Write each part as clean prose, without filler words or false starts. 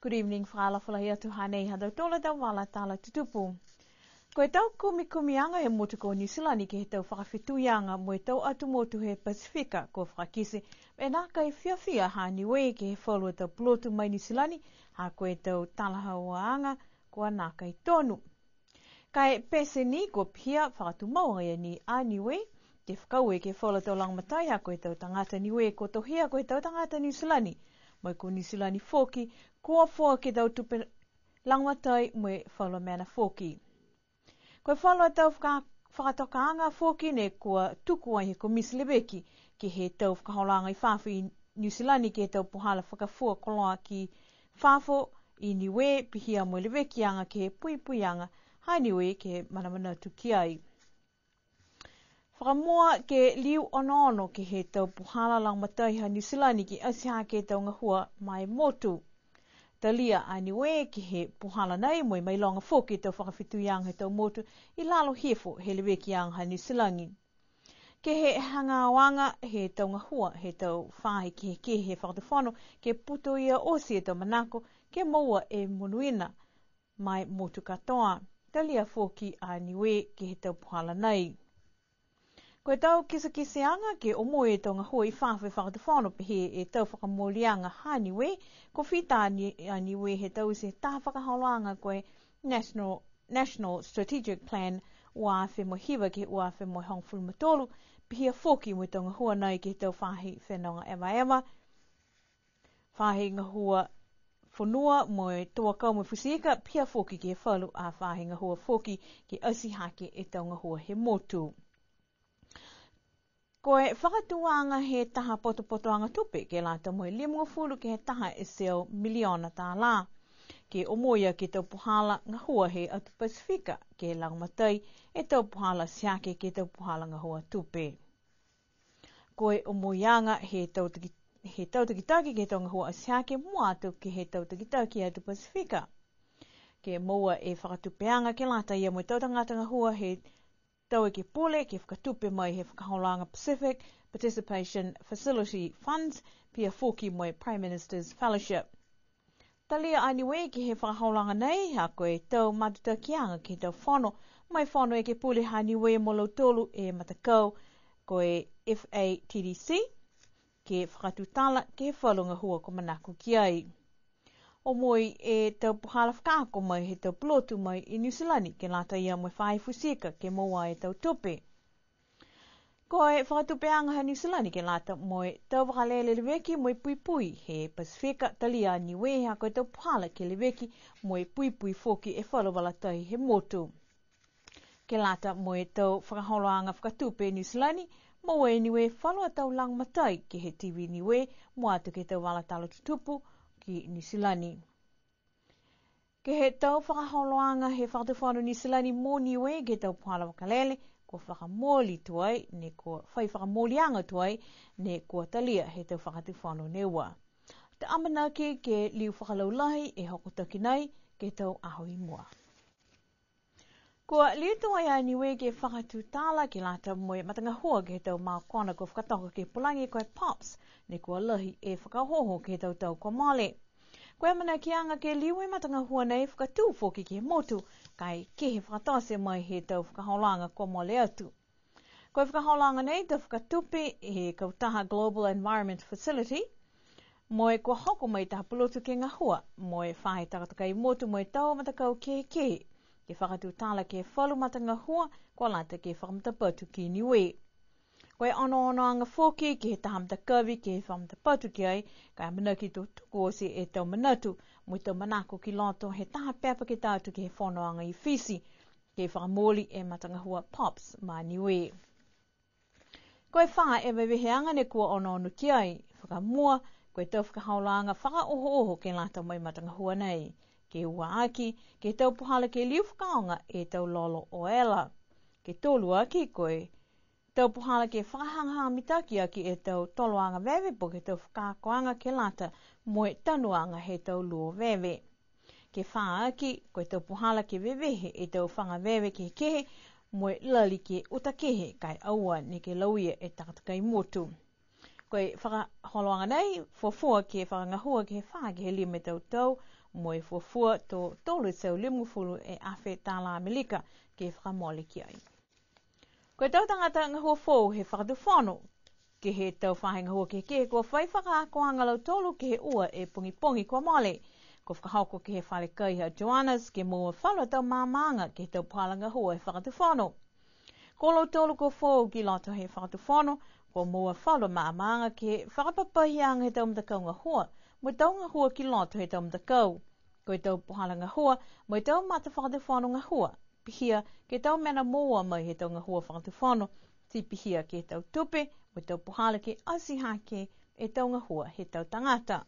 Good evening, whaalawhalahia tuhanei hado tola da wala tala tutupu. Ko e tau kumianga he motu ko New Zealand ke he tau whakawhituianga mo e tau atu motu he Pasifika ko whakakise e nā kai whiawhia hani we ke he whalua tau plotu mai New Zealand ha ko e tau talahawaanga ko a nā kai tonu. Kai pese ni ko pia whakatu maunga ni a niwe ke whakaue ke whala tau langmatai ha ko e tau tangata niwe ko tohia ko e tau tangata New Zealand. Mai ko New Zealand foki kua fua ke tau tupe langmatai mo e whala mena foki. Koe whalua tau whakatokaanga foki ne kua tuku ai he ko Miss Lebeki ki he tau whakaholanga i whawhi i New Zealand ki he tau puhala whakafua koloa ki whawho i niwe pihia mo Lebeki anga ki he puipuianga hai niwe ki he manamana tuki ai. Whakamoa ke liu ono ki he tau puhala langmatai ha New Zealand ki asiha ke tau ngahua mai motu. Talia aniwe ki he puhala nei mo mai longa foki tau whakawhituianga he tau motu i lalo hefo he Lebeki anga ha New Zealand. Ke he hangawanga he tau ngahua he tau whahi ki he whakatawhano ke puto ia osi e tau manako ke maua e munuina mai motu katoa. Talia foki aniwe ki he tau puhala nei. Koe tau kisa-kiseanga ke omoe e tau ngahua i whawhi whakatawhano pehe e tau whakamolianga haniwe, ko whita aniwe he tau se tā whakaholanga koe National Strategic Plan ua whemo hiwa ke ua whemo hongfulu matolu, pehia foki mo tau ngahua nei ke tau whahi whenonga ewa. Whahi ngahua whanua mo e toa kau mo whusika, pehia foki ke whalu a whahi ngahua foki ke asi hake e tau ngahua he motu. Koe whakatuanga he taha potopotoanga tupe ke lata mo e limungafulu ke he taha e seo miliona tā la. Ke omoia ke tau puhala ngahua he atu Pasifika ke langmatai e tau puhala siake ke tau puhala ngahua tupe. Koe omoianga he tau takitaki ke tau ngahua siake mua atu ke he tau takitaki atu Pasifika. Ke moa e whakatupeanga ke lata ia mo e tau tangata ngahua he tau e ke pole ke whakatupe mai he whakaholanga Pacific Participation Facility Funds pia foki mo e Prime Minister's Fellowship. Talia aniwe ke he whakaholanga nei ha koe tau matutakianga ke tau whono mai whono e ke pole haniwe mo lautolu e matakau koe FATDC ke whakatutala ke whalunga hua ko manako ki ai. O moi e tau puhala whakaako mai he tau plotu mai i New Zealand ke lata ia mo whai fusika ke moa e tau tupe. Koe whakatupeanga ha New Zealand ke lata mo e tau wakalele Lebeki mo e puipui he Pasifika talia niwe ha koe tau puhala ke Lebeki mo e puipui foki e whalawalatai he motu. Ke lata mo e tau whakaholoanga whakatupe New Zealand mo e niwe whalua tau langmatai ke he TV niwe mo atu ke tau walatalo tutupu ki New Zealand. Ke he tau whakaholoanga he whakatawhano New Zealand mō niwe ke tau puhala wakalele ko whakamoli tuai ne ko whai whakamolianga tuai ne ko talia he tau whakatawhano neua. Te amanaki ke liu whakalaulahi e hokotaki nei ke tau ahoi mua. Kua liu tuai a niwe ke whakatutala ke lata moe matangahua ke tau maokona ko whakatoka ke pulangi koe Pops ne kua lahi e whakahoho ke tau kua male. Koe mana kianga ke liwe matangahua nei whakatu foki ke motu kai ke he whakatase mai he tau whakaholanga kua male atu. Koe whakaholanga nei tau whakatupe he kautaha Global Environment Facility moe kua hoko mai taha pulotu ke ngahua moe whahe takatakai motu moe tau matakau ke whakatutala ke whalu matangahua kua lata ke whakamatapatu ki niwe. Koe ono anga foki ke he taha matakawi ke whakamatapatu ki ai kai manaki tō tuku osi e tau manatu mo tau manako ki loto he taha pepa ke tātu ke he whono anga i whisi ke whakamoli e matangahua Pops ma niwe. Koe wha e weweheanga ne kua ono ki ai whakamua koe tau whakahaulanga whakaoho ke lata mai matangahua nei. Ke uaaki, ke tau puhala ke liu whakaonga e tau lolo o ela. Ke tolu aki koe, tau puhala ke whakahanga mitaki aki e tau toloanga wewe po ke tau whakakoanga ke lata moe tanuanga he tau luo wewe. Ke whaaki, koe tau puhala ke wewehe e tau whanga wewe ke kehe moe lali ke utakehe kai aua ne ke lauia e takatakai motu. Koe whakaholoanga nei, fuafua ke whakangahua ke wha ke he lime tau, mo e fuafua tō tolu seu limufulu e awhe tāla Amerika ke whakamole ki ai. Koe tau tangata ngahua fōu he whakatuwhono, ke he tau whahengahua ke kua whai whakaakoanga lau tolu ke he ua e pungi kua mole, ko whakahauko ke he whale kai Johannes ke mua whalo tau māmanga ke he tau pālanga hua he whakatuwhono. Ko lau tolu ko fōu ki loto he whakatuwhono, ko mua whalo māmanga ke whakapapahianga he tau mtakau ngahua, mo tau ngahua ki loto he tau mtakau. Ko tau pālanga hua, mo tau mata whakatuwhono ngahua, pihia ke tau mena mua mai he tau ngahua whakatuwhono, ti pihia ke tau tupe, mo tau puhala ke asihake e tau ngahua he tau tangata.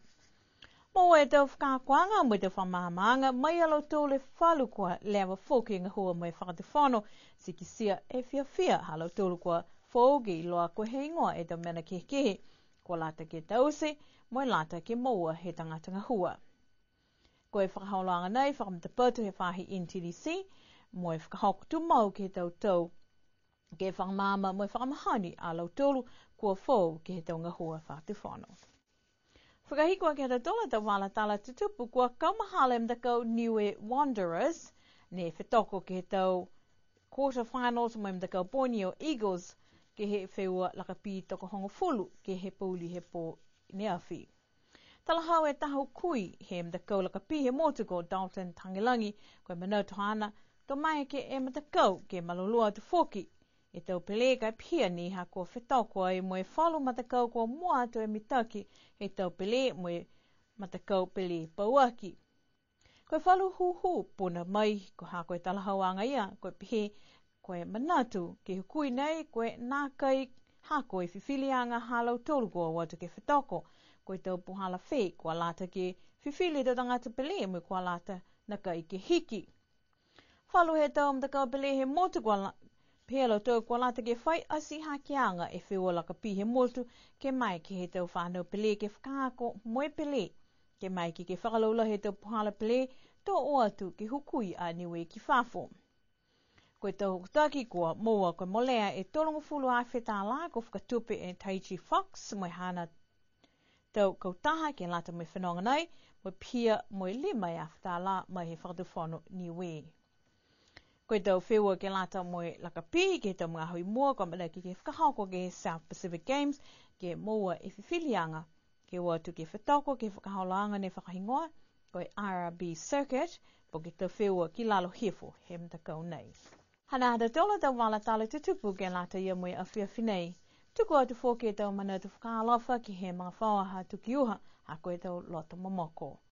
Mo e tau whakakoanga mo tau whamamanga mai alo tōle whalu kua lewa whoki ngahua mai whakatuwhono si ki sia e whiawhia halo tōlu kua whaugi loa kua he ingoa e tau mena kehe kua lata ke tause mo e lata ke moa he tangata ngahua. Ko e whakahaolanga nei whakamatapoto he whahi NTDC mo e whakahauko tu mau ke tau ke whakamama mo e whakamahani a lau tōlu kua whau ke he tau ngahua whakatuwhono. Whakahikoa ke tau tola tau wala tala tutupu kua kaumahala mtakau Niue Wanderers ne whetoko ke he tau quarterfinals mo mtakau Borneo Eagles ke he wheua lakapi toko hongo fulu ke he puli he po neawhi. Talahau e tahu kui he mtakau lakapi he motuko Dalton Tangilangi koe manau tohana to mai ke e mtakau ke malulua tu foki. E tau pele kai pia ni ha kua whetoko ai mo e whalu matakau kua mua atu e mitaki e tau pele mo e matakau pele pauaki. Koe whalu hu puna mai ko ha koe talahauanga ia koe pihe koe manatu ke hukui nei koe nā kai ha koe whiwhilianga halau tolu kua watu ke whetoko koe tau puhala whē kua lata ke whiwhili tau tangata pele mo kua lata na kai ke hiki. Whalu he tau mtakau pele he motu kua Pēlo tau kua lata ke whai asi hakeanga e whiua laka pi he motu ke mai ki he tau whanau pele ke whakaako moe pele. Ke mai ki ke whakalaula he tau puhala pele tō o atu ke hukui a niwe ki whafo. Koe tau hukutaki kua moa koe molea e tolongo fulu a whetā la ko whakatupe e Taiji Fox moe hana tau kautaha ke lata moe whanonga nei moe pia moe lima e a whetā la mai he whakatuwhono niwe. Koe tau wheua ke lata moe lakapi, ke tau mga hui mua, kua mana ki ke whakahauko ke South Pacific Games, ke moa e whiwhilianga, ke watu ke whetoko, ke whakahaolanga ne whakahingoa, koe RB Circuit, po ke tau wheua ki lalo hefo, he mtakau nei. Hana hata tola tau wala tala tutupu ke lata ia moe a whiawhinei. Tuku atu fō ke tau mana tu whakahalofa ki he mga whawaha tukiuha, ha koe tau loto momoko.